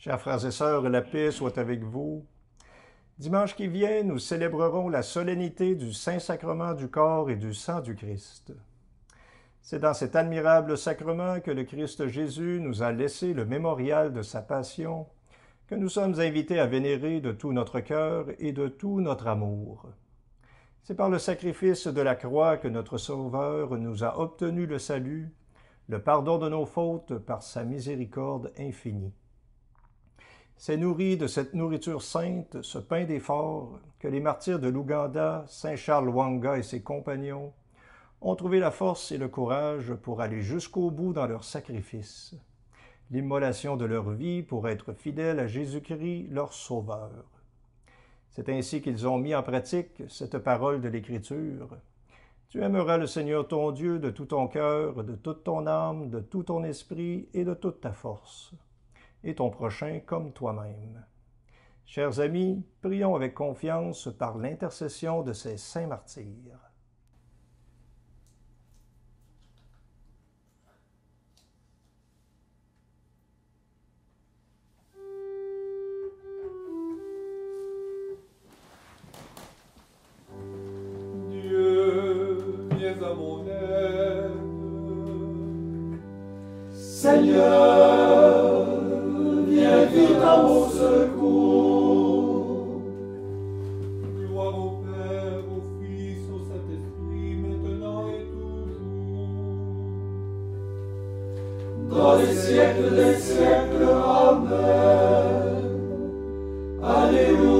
Chers frères et sœurs, la paix soit avec vous. Dimanche qui vient, nous célébrerons la solennité du Saint-Sacrement du corps et du sang du Christ. C'est dans cet admirable sacrement que le Christ Jésus nous a laissé le mémorial de sa passion, que nous sommes invités à vénérer de tout notre cœur et de tout notre amour. C'est par le sacrifice de la croix que notre Sauveur nous a obtenu le salut, le pardon de nos fautes par sa miséricorde infinie. C'est nourri de cette nourriture sainte, ce pain des forts, que les martyrs de l'Ouganda, Saint Charles Lwanga et ses compagnons, ont trouvé la force et le courage pour aller jusqu'au bout dans leur sacrifice, l'immolation de leur vie pour être fidèles à Jésus-Christ, leur Sauveur. C'est ainsi qu'ils ont mis en pratique cette parole de l'Écriture. Tu aimeras le Seigneur ton Dieu de tout ton cœur, de toute ton âme, de tout ton esprit et de toute ta force, et ton prochain comme toi-même. Chers amis, prions avec confiance par l'intercession de ces saints martyrs. Dieu, viens à mon aide. Seigneur, viens vite à mon secours. Gloire au Père, au Fils, au Saint-Esprit, maintenant et toujours. Dans les siècles des siècles, Amen. Alléluia.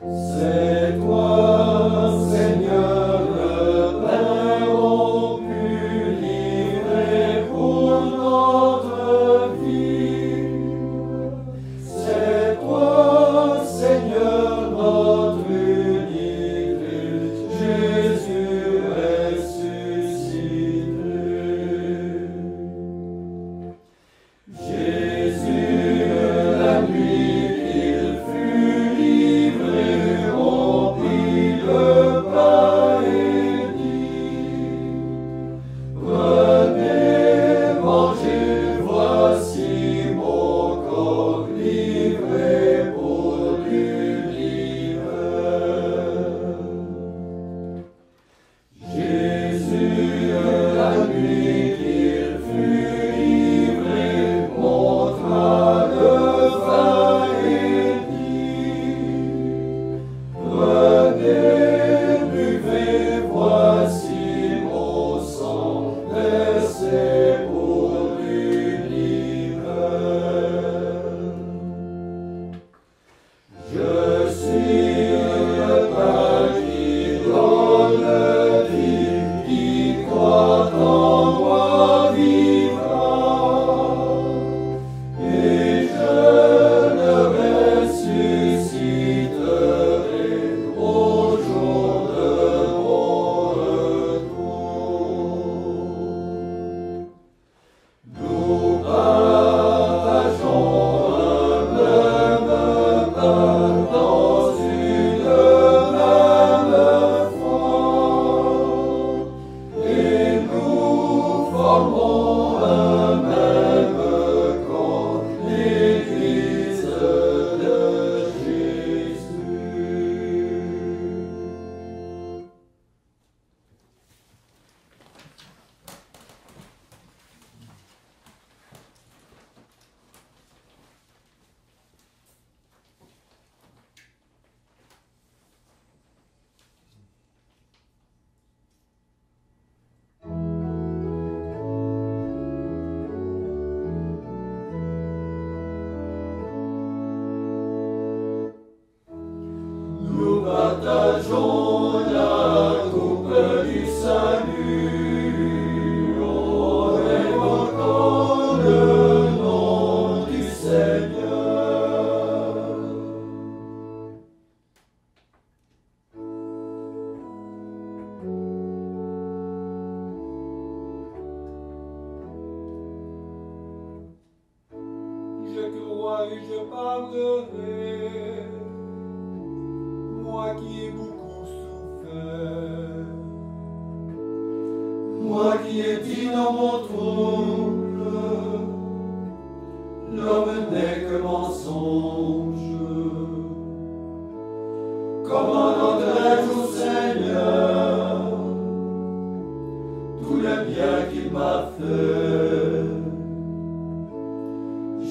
C'est toi, Seigneur, le Père au parlerai, moi qui ai beaucoup souffert, moi qui ai dit dans mon trouble, l'homme n'est que mensonge. Comment rendrai-je au Seigneur tout le bien qu'il m'a fait?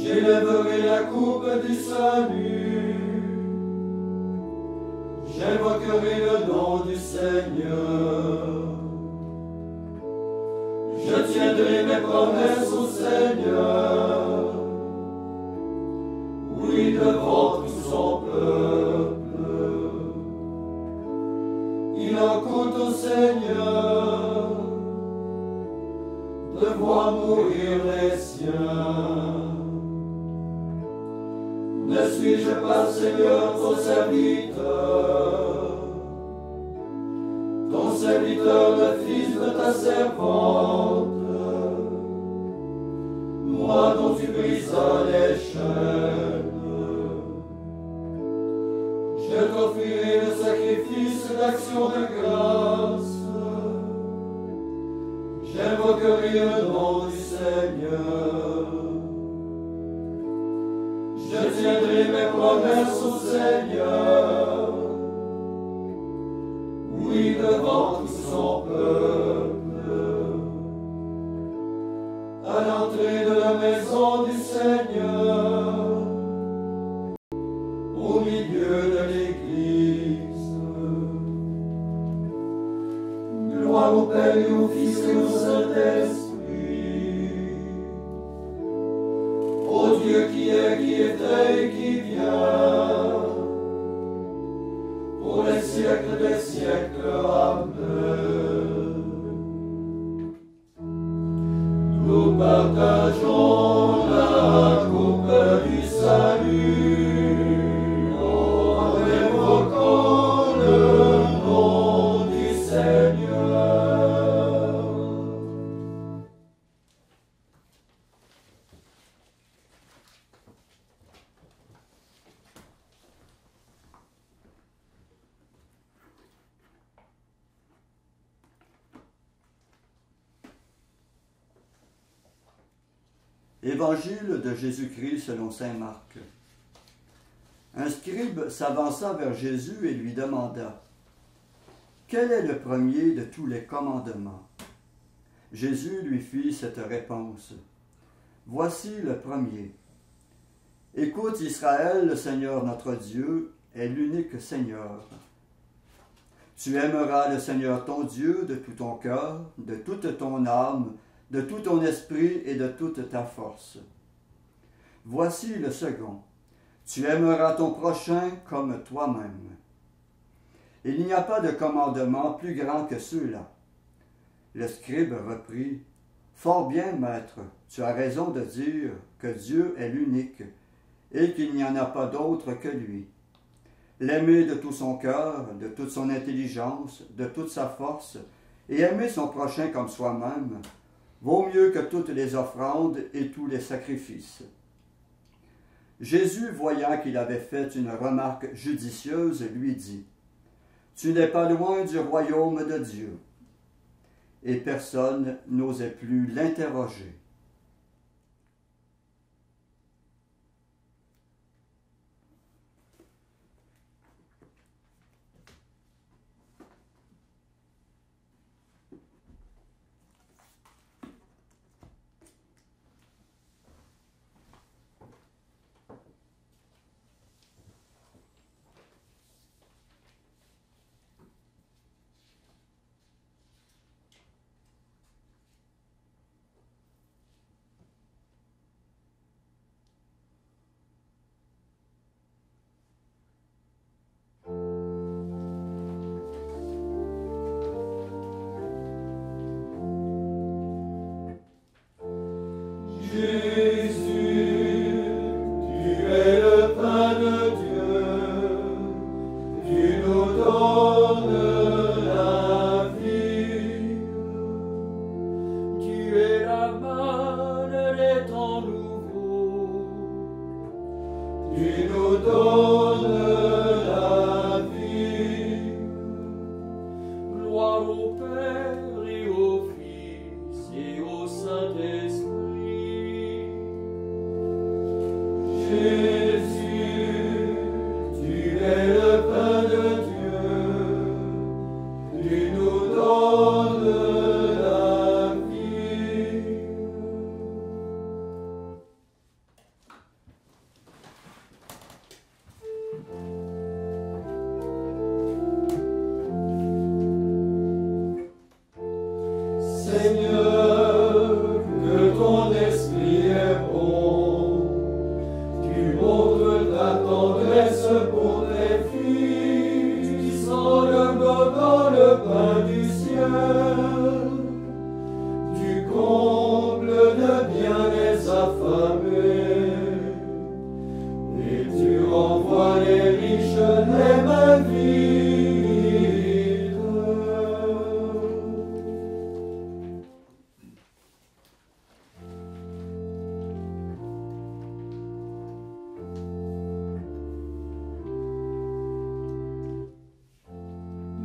J'élèverai la coupe du salut, j'invoquerai le nom du Seigneur. Je tiendrai mes promesses au Seigneur, oui, devant tout son peuple. Il en coûte au Seigneur de voir mourir les siens. Ne suis-je pas, Seigneur, ton serviteur, le fils de ta servante, moi dont tu brisas les chaînes? Je t'offrirai le sacrifice d'action de grâce, j'invoquerai le nom du Seigneur. Je tiendrai mes promesses au Seigneur, oui, devant tout son peuple. À l'entrée de la maison du Seigneur, au milieu de l'Église. Gloire au Père et au Fils et au Saint-Esprit, au Dieu qui était et qui vient, pour les siècles des siècles. Amen. Nous partageons la coupe du salut, en évoquant le nom du Seigneur. Évangile de Jésus-Christ selon saint Marc. Un scribe s'avança vers Jésus et lui demanda: Quel est le premier de tous les commandements? Jésus lui fit cette réponse: Voici le premier. Écoute Israël, le Seigneur notre Dieu est l'unique Seigneur. Tu aimeras le Seigneur ton Dieu de tout ton cœur, de toute ton âme, de tout ton esprit et de toute ta force. Voici le second. Tu aimeras ton prochain comme toi-même. Il n'y a pas de commandement plus grand que ceux-là. Le scribe reprit: Fort bien, maître, tu as raison de dire que Dieu est l'unique et qu'il n'y en a pas d'autre que lui. L'aimer de tout son cœur, de toute son intelligence, de toute sa force, et aimer son prochain comme soi-même, vaut mieux que toutes les offrandes et tous les sacrifices. Jésus, voyant qu'il avait fait une remarque judicieuse, lui dit: Tu n'es pas loin du royaume de Dieu. Et personne n'osait plus l'interroger. Gloire au Père et au Fils et au Saint-Esprit. Jésus, tu es le pain de Dieu, tu nous donnes la vie. Seigneur, que ton esprit est bon, tu montres ta tendresse pour tes filles, qui s'enlèvent dans le pain du ciel. Tu combles de bien les affamés, et tu renvoies les riches les mains vides.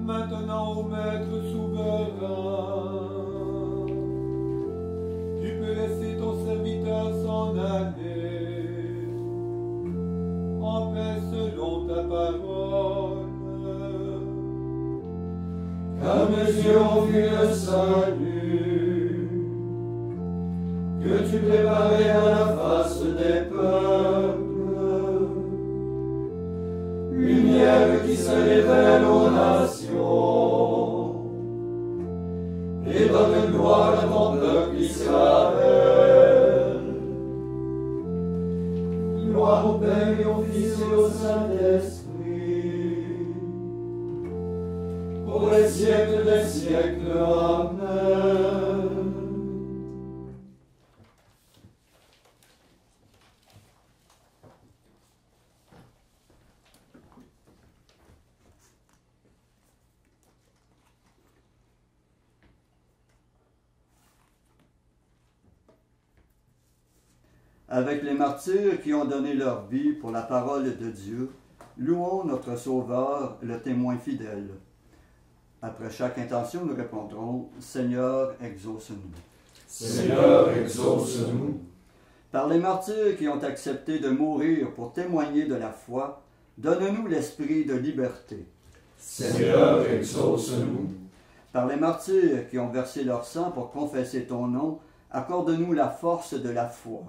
Maintenant, ô Maître souverain, tu peux laisser ton serviteur s'en aller en paix selon ta parole. Car mes yeux ont vu le salut que tu préparais à la face des peuples, lumière qui se révèle aux nations et donne gloire à ton peuple Israël. Gloire au Père et au Fils et au Saint-Esprit, pour les siècles des siècles. Amen. Avec les martyrs qui ont donné leur vie pour la parole de Dieu, louons notre Sauveur, le témoin fidèle. Après chaque intention, nous répondrons « Seigneur, exauce-nous ». Seigneur, exauce-nous. Par les martyrs qui ont accepté de mourir pour témoigner de la foi, donne-nous l'esprit de liberté. Seigneur, exauce-nous. Par les martyrs qui ont versé leur sang pour confesser ton nom, accorde-nous la force de la foi.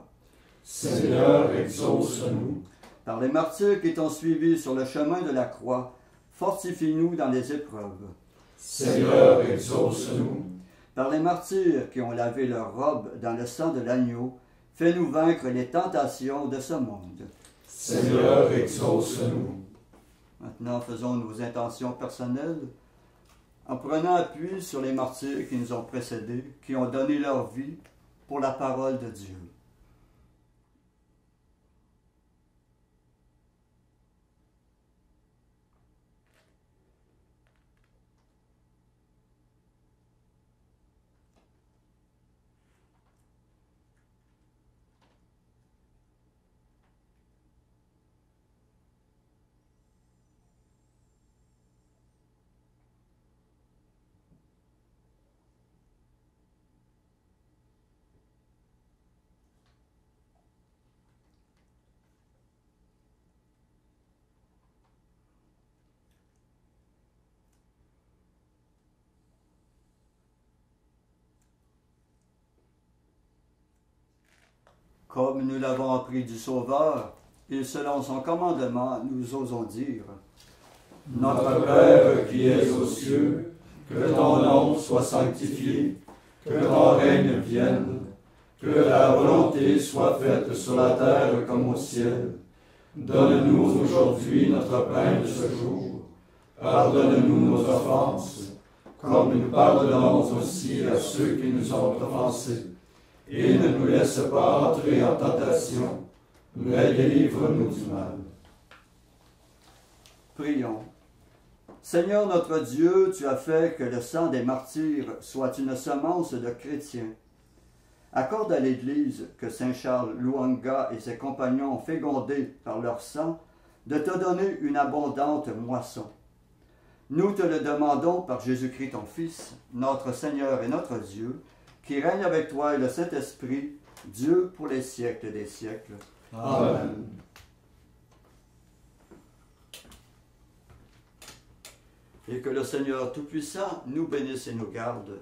Seigneur, exauce-nous. Par les martyrs qui t'ont suivi sur le chemin de la croix, fortifie-nous dans les épreuves. Seigneur, exauce-nous. Par les martyrs qui ont lavé leur robe dans le sang de l'agneau, fais-nous vaincre les tentations de ce monde. Seigneur, exauce-nous. Maintenant, faisons nos intentions personnelles en prenant appui sur les martyrs qui nous ont précédés, qui ont donné leur vie pour la parole de Dieu. Comme nous l'avons appris du Sauveur, et selon son commandement, nous osons dire « Notre Père qui es aux cieux, que ton nom soit sanctifié, que ton règne vienne, que la volonté soit faite sur la terre comme au ciel. Donne-nous aujourd'hui notre pain de ce jour. Pardonne-nous nos offenses, comme nous pardonnons aussi à ceux qui nous ont offensés. Et ne nous laisse pas entrer en tentation, mais délivre-nous du mal. » Prions. Seigneur notre Dieu, tu as fait que le sang des martyrs soit une semence de chrétiens. Accorde à l'Église que Saint Charles Lwanga et ses compagnons ont fécondé par leur sang de te donner une abondante moisson. Nous te le demandons par Jésus-Christ ton Fils, notre Seigneur et notre Dieu, qui règne avec toi et le Saint-Esprit, Dieu pour les siècles des siècles. Amen. Et que le Seigneur Tout-Puissant nous bénisse et nous garde,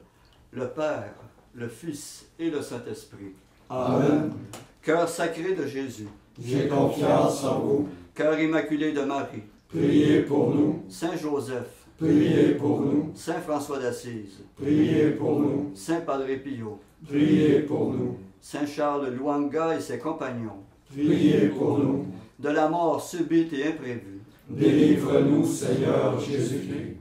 le Père, le Fils et le Saint-Esprit. Amen. Cœur sacré de Jésus, J'ai confiance en vous. cœur immaculé de Marie, Priez pour nous. Saint Joseph, Priez pour nous. Saint François d'Assise, Priez pour nous. Saint Padre Pio, Priez pour nous. Saint Charles Luanga et ses compagnons, Priez pour nous. de la mort subite et imprévue, Délivre-nous, Seigneur Jésus-Christ.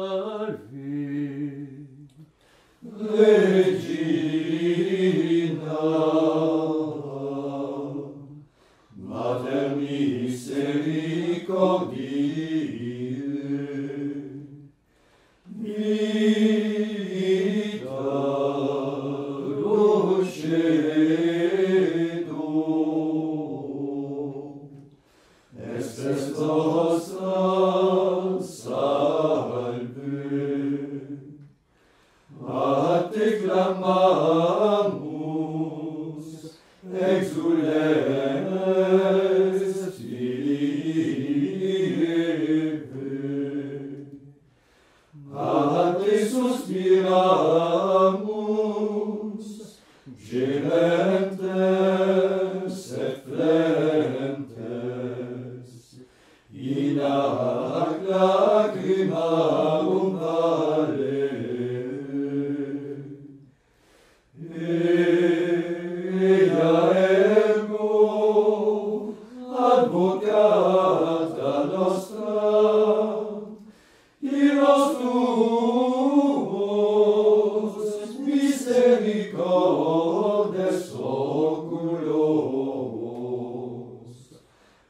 Salve, Regina, Mater misericordiae, vita dulcedo, espes nostra salve, a te clamamus, exules Filippi, a te suspiramus, gementes et flentes, in ac lacrimarum vale. Ea ergo advocata nostra, iros tuos misericordes oculos,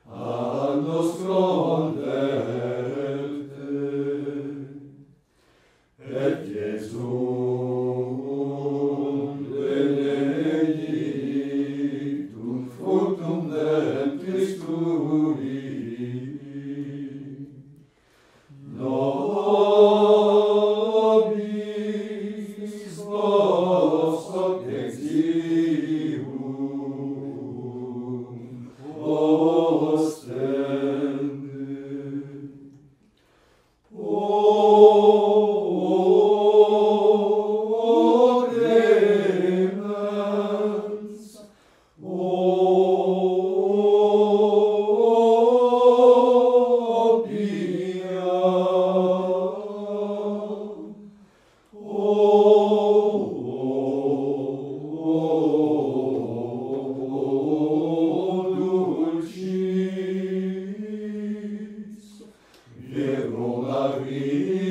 a nos converte, et Jesum benedictum fructum ventris tui, nobis vos hoc exilium ostende. O clemens, o pia, Dulcis, Virgo Maria,